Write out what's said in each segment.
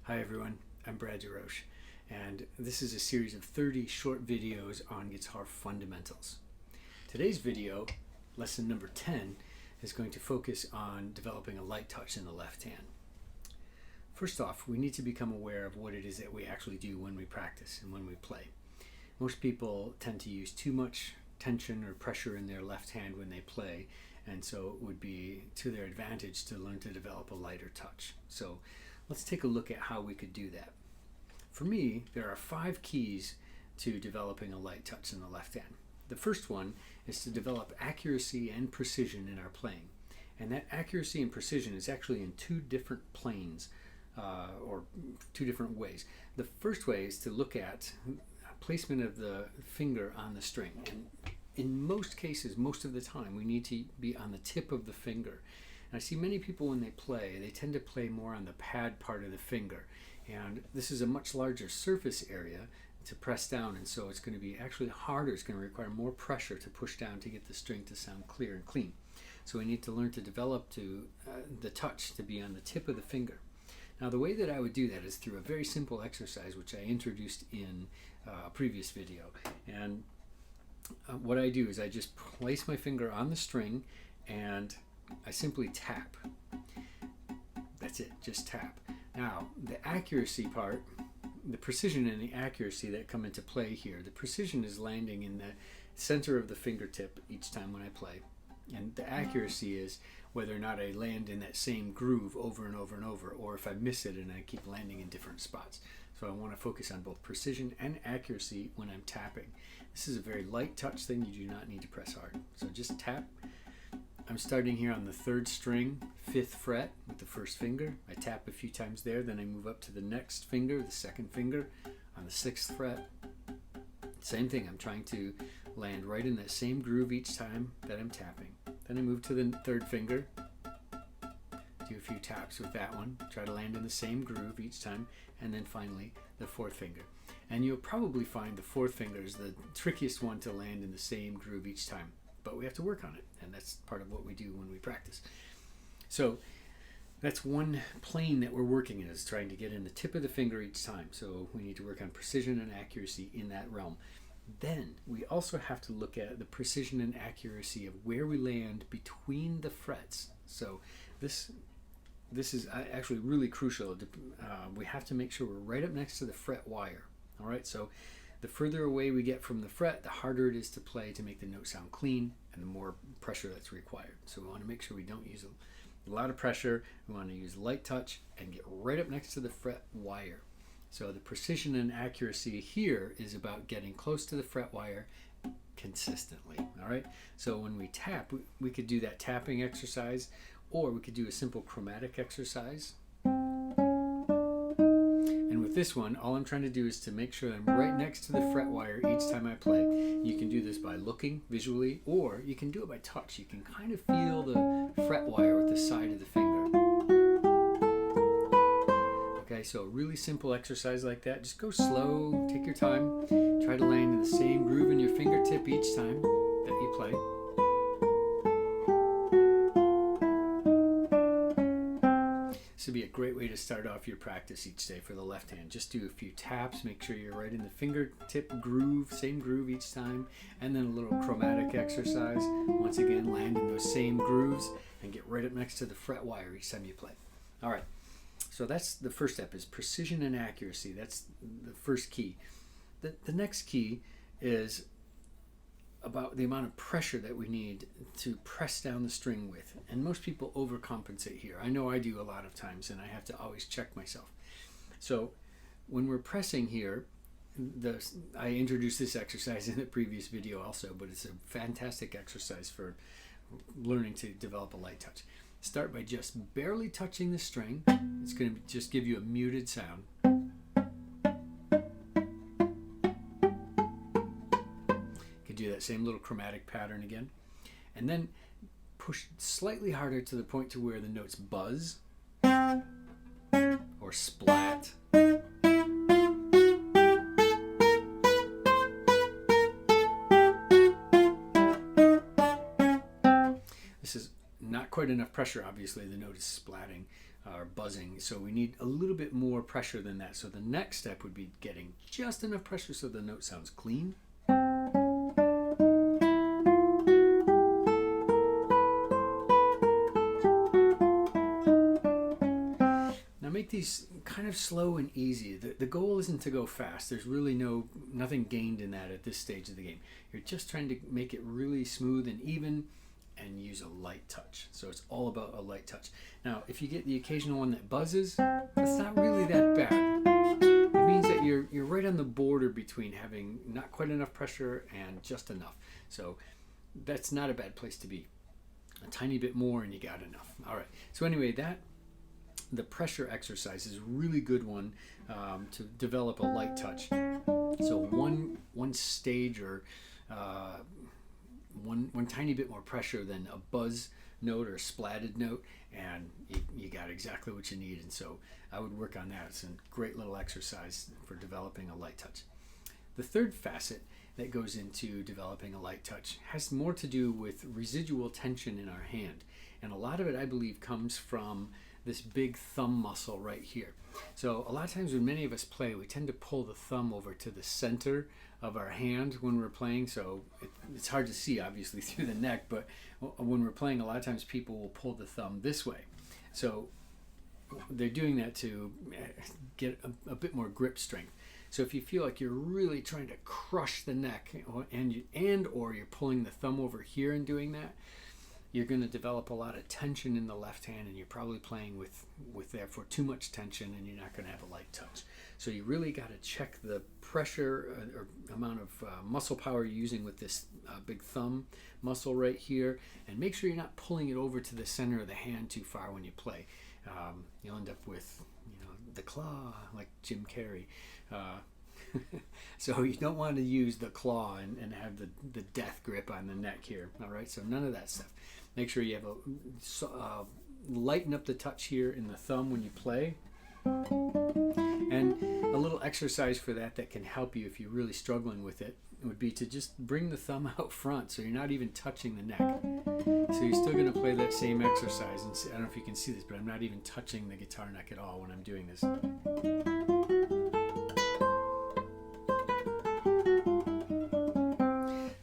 Hi everyone, I'm Brad DeRoche, and this is a series of 30 short videos on guitar fundamentals. Today's video, lesson number 10, is going to focus on developing a light touch in the left hand. First off, we need to become aware of what it is that we actually do when we practice and when we play. Most people tend to use too much tension or pressure in their left hand when they play, and so it would be to their advantage to learn to develop a lighter touch. So let's take a look at how we could do that. For me, there are 5 keys to developing a light touch in the left hand. The first one is to develop accuracy and precision in our playing. And that accuracy and precision is actually in 2 different planes, or 2 different ways. The first way is to look at placement of the finger on the string. And in most cases, most of the time, we need to be on the tip of the finger. And I see many people when they play, they tend to play more on the pad part of the finger. And this is a much larger surface area to press down, and so it's going to be actually harder. It's going to require more pressure to push down to get the string to sound clear and clean. So we need to learn to develop the touch to be on the tip of the finger. Now the way that I would do that is through a very simple exercise which I introduced in a previous video. And what I do is I just place my finger on the string and I simply tap. That's it, just tap. Now, the accuracy part, the precision and the accuracy that come into play here, the precision is landing in the center of the fingertip each time when I play. And the accuracy is whether or not I land in that same groove over and over and over, or if I miss it and I keep landing in different spots. So I want to focus on both precision and accuracy when I'm tapping. This is a very light touch thing. You do not need to press hard. So just tap. I'm starting here on the 3rd string, 5th fret with the 1st finger. I tap a few times there, then I move up to the next finger, the 2nd finger, on the 6th fret. Same thing, I'm trying to land right in that same groove each time that I'm tapping. Then I move to the 3rd finger, do a few taps with that one, try to land in the same groove each time, and then finally the 4th finger. And you'll probably find the 4th finger is the trickiest one to land in the same groove each time. But we have to work on it, and that's part of what we do when we practice. So that's one plane that we're working in, is trying to get in the tip of the finger each time. So we need to work on precision and accuracy in that realm. Then we also have to look at the precision and accuracy of where we land between the frets. So this is actually really crucial. We have to make sure we're right up next to the fret wire. All right, so the further away we get from the fret, the harder it is to play to make the note sound clean, and the more pressure that's required. So we want to make sure we don't use a lot of pressure. We want to use light touch and get right up next to the fret wire. So the precision and accuracy here is about getting close to the fret wire consistently. All right. So when we tap, we could do that tapping exercise, or we could do a simple chromatic exercise. And with this one, all I'm trying to do is to make sure that I'm right next to the fret wire each time I play. You can do this by looking visually, or you can do it by touch. You can kind of feel the fret wire with the side of the finger. Okay, so a really simple exercise like that. Just go slow, take your time. Try to land in the same groove in your fingertip each time that you play. This would be a great way to start off your practice each day for the left hand. Just do a few taps, make sure you're right in the fingertip groove, same groove each time, and then a little chromatic exercise. Once again, land in those same grooves and get right up next to the fret wire each time you play. All right, so that's the first step, is precision and accuracy. That's the first key. The next key is about the amount of pressure that we need to press down the string with. And most people overcompensate here. I know I do a lot of times, and I have to always check myself. So when we're pressing here, I introduced this exercise in the previous video also, but it's a fantastic exercise for learning to develop a light touch. Start by just barely touching the string. It's going to just give you a muted sound. Do that same little chromatic pattern again, and then push slightly harder to the point to where the notes buzz or splat. This is not quite enough pressure. Obviously the note is splatting. or buzzing. So we need a little bit more pressure than that. So the next step would be getting just enough pressure so the note sounds clean. Now make these kind of slow and easy. The goal isn't to go fast. There's really nothing gained in that at this stage of the game. You're just trying to make it really smooth and even and use a light touch. So it's all about a light touch. Now, if you get the occasional one that buzzes, that's not really that bad. It means that you're right on the border between having not quite enough pressure and just enough. So that's not a bad place to be. A tiny bit more and you got enough. All right. So anyway, the pressure exercise is a really good one to develop a light touch. So one stage or one tiny bit more pressure than a buzz note or a splatted note, and you got exactly what you need. And so I would work on that. It's a great little exercise for developing a light touch. The third facet that goes into developing a light touch has more to do with residual tension in our hand. And a lot of it, I believe, comes from this big thumb muscle right here. So a lot of times when many of us play, we tend to pull the thumb over to the center of our hand when we're playing. So it's hard to see, obviously, through the neck, but when we're playing, a lot of times people will pull the thumb this way. So they're doing that to get a bit more grip strength. So if you feel like you're really trying to crush the neck or you're pulling the thumb over here and doing that, you're going to develop a lot of tension in the left hand, and you're probably playing with therefore too much tension, and you're not going to have a light touch. So you really got to check the pressure or amount of muscle power you're using with this big thumb muscle right here, and make sure you're not pulling it over to the center of the hand too far when you play. You'll end up with the claw, like Jim Carrey. So you don't want to use the claw and have the death grip on the neck here. All right, so none of that stuff. Make sure you have lighten up the touch here in the thumb when you play. And a little exercise for that can help you if you're really struggling with it would be to just bring the thumb out front so you're not even touching the neck. So you're still going to play that same exercise. And I don't know if you can see this, but I'm not even touching the guitar neck at all when I'm doing this.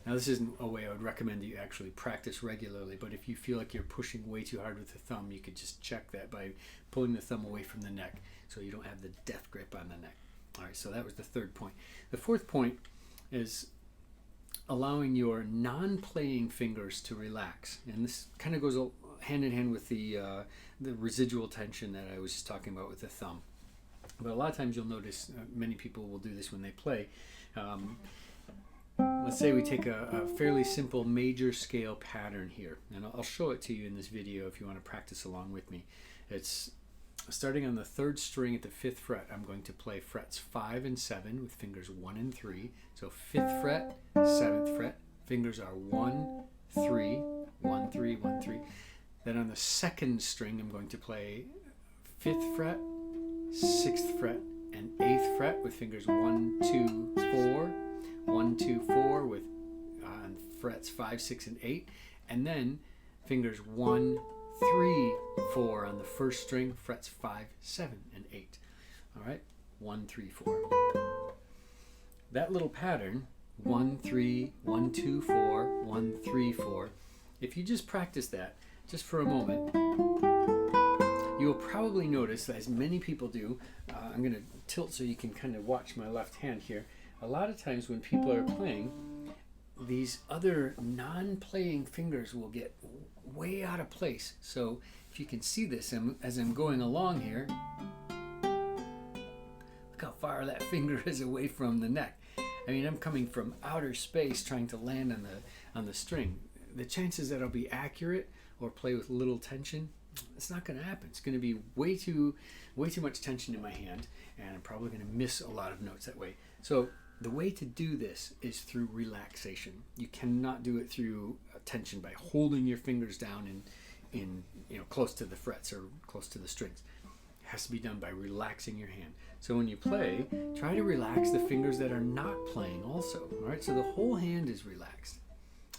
This isn't a way I would recommend that you actually practice regularly, but if you feel like you're pushing way too hard with the thumb, you could just check that by pulling the thumb away from the neck so you don't have the death grip on the neck. All right, so that was the third point. The fourth point is allowing your non-playing fingers to relax. And this kind of goes hand in hand with the residual tension that I was just talking about with the thumb. But a lot of times you'll notice many people will do this when they play. Let's say we take a fairly simple major scale pattern here, and I'll show it to you in this video if you want to practice along with me. It's starting on the 3rd string at the 5th fret. I'm going to play frets 5 and 7 with fingers 1 and 3. So 5th fret, 7th fret, fingers are 1, 3, 1, 3, 1, 3. Then on the 2nd string, I'm going to play 5th fret, 6th fret, and 8th fret with fingers 1, 2, 4. 1, 2, 4 with frets 5, 6, and 8, and then fingers 1, 3, 4 on the 1st string, frets 5, 7, and 8. All right, 1, 3, 4. That little pattern, 1, 3, 1, 2, 4, 1, 3, 4. If you just practice that just for a moment, you'll probably notice, as many people do, I'm going to tilt so you can kind of watch my left hand here. A lot of times when people are playing, these other non-playing fingers will get way out of place. So if you can see this as I'm going along here, look how far that finger is away from the neck. I mean, I'm coming from outer space trying to land on the string. The chances that I'll be accurate or play with little tension, it's not going to happen. It's going to be way too much tension in my hand, and I'm probably going to miss a lot of notes that way. So the way to do this is through relaxation. You cannot do it through tension by holding your fingers down in close to the frets or close to the strings. It has to be done by relaxing your hand. So when you play, try to relax the fingers that are not playing also. All right, so the whole hand is relaxed.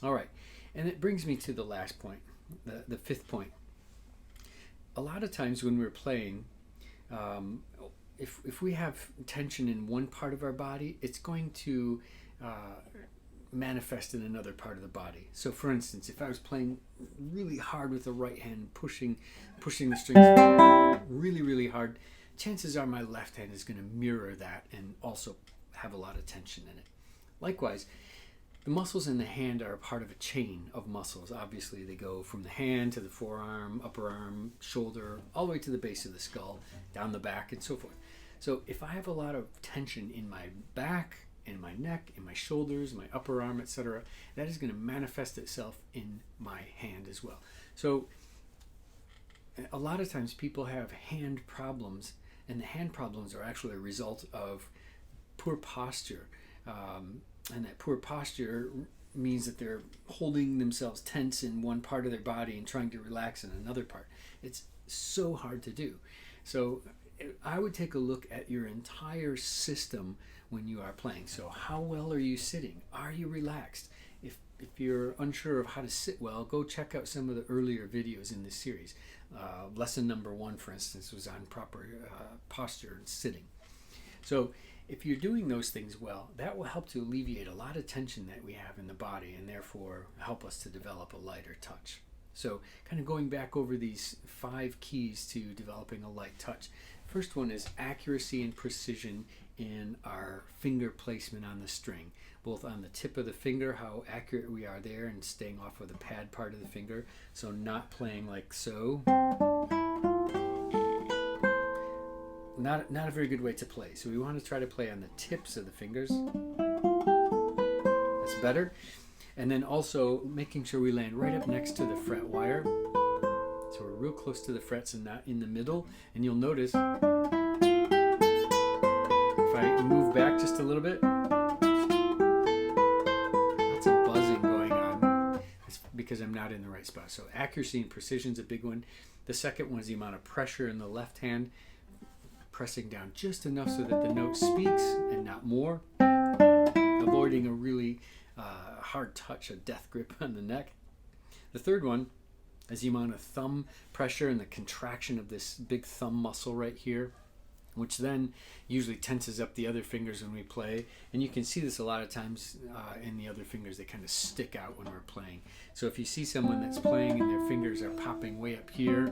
All right, and it brings me to the last point, the 5th point. a lot of times when we're playing, if we have tension in one part of our body, it's going to manifest in another part of the body. So for instance, if I was playing really hard with the right hand, pushing the strings really, really hard, chances are my left hand is going to mirror that and also have a lot of tension in it. Likewise, the muscles in the hand are a part of a chain of muscles. Obviously, they go from the hand to the forearm, upper arm, shoulder, all the way to the base of the skull, down the back, and so forth. So if I have a lot of tension in my back, in my neck, in my shoulders, my upper arm, etc., that is going to manifest itself in my hand as well. So a lot of times people have hand problems, and the hand problems are actually a result of poor posture. And that poor posture means that they're holding themselves tense in one part of their body and trying to relax in another part. It's so hard to do. So I would take a look at your entire system when you are playing. So how well are you sitting? Are you relaxed? If you're unsure of how to sit well, go check out some of the earlier videos in this series. Lesson number 1, for instance, was on proper posture and sitting. So if you're doing those things well, that will help to alleviate a lot of tension that we have in the body and therefore help us to develop a lighter touch. So kind of going back over these 5 keys to developing a light touch. First one is accuracy and precision in our finger placement on the string, both on the tip of the finger, how accurate we are there and staying off of the pad part of the finger. So not playing like so. Not a very good way to play. So we want to try to play on the tips of the fingers. That's better. And then also making sure we land right up next to the fret wire. So we're real close to the frets and not in the middle. And you'll notice if I move back just a little bit, lots of buzzing going on. That's because I'm not in the right spot. So accuracy and precision is a big one. The second one is the amount of pressure in the left hand, pressing down just enough so that the note speaks and not more, avoiding a really hard touch, a death grip on the neck. The third one is the amount of thumb pressure and the contraction of this big thumb muscle right here, which then usually tenses up the other fingers when we play. And you can see this a lot of times in the other fingers. They kind of stick out when we're playing. So if you see someone that's playing and their fingers are popping way up here,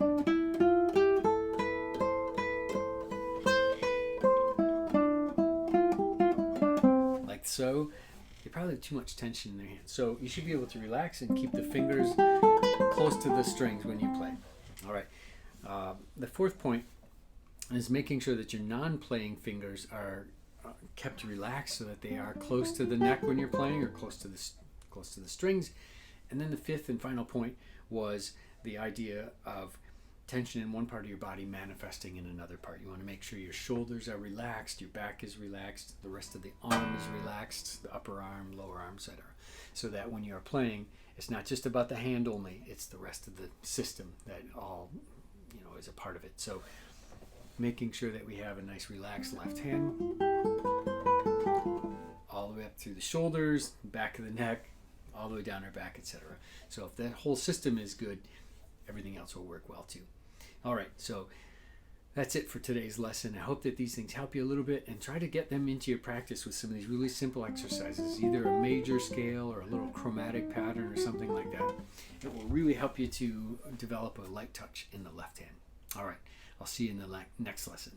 like so, they probably have too much tension in their hands. So you should be able to relax and keep the fingers close to the strings when you play. All right. The fourth point is making sure that your non-playing fingers are kept relaxed so that they are close to the neck when you're playing, or close to the strings. And then the fifth and final point was the idea of tension in one part of your body manifesting in another part. You want to make sure your shoulders are relaxed, your back is relaxed, the rest of the arm is relaxed, the upper arm, lower arm, etc. So that when you're playing, it's not just about the hand only, it's the rest of the system that all, is a part of it. So making sure that we have a nice relaxed left hand all the way up through the shoulders, back of the neck, all the way down our back, etc. So if that whole system is good, everything else will work well too. All right, so that's it for today's lesson. I hope that these things help you a little bit, and try to get them into your practice with some of these really simple exercises, either a major scale or a little chromatic pattern or something like that. It will really help you to develop a light touch in the left hand. All right, I'll see you in the next lesson.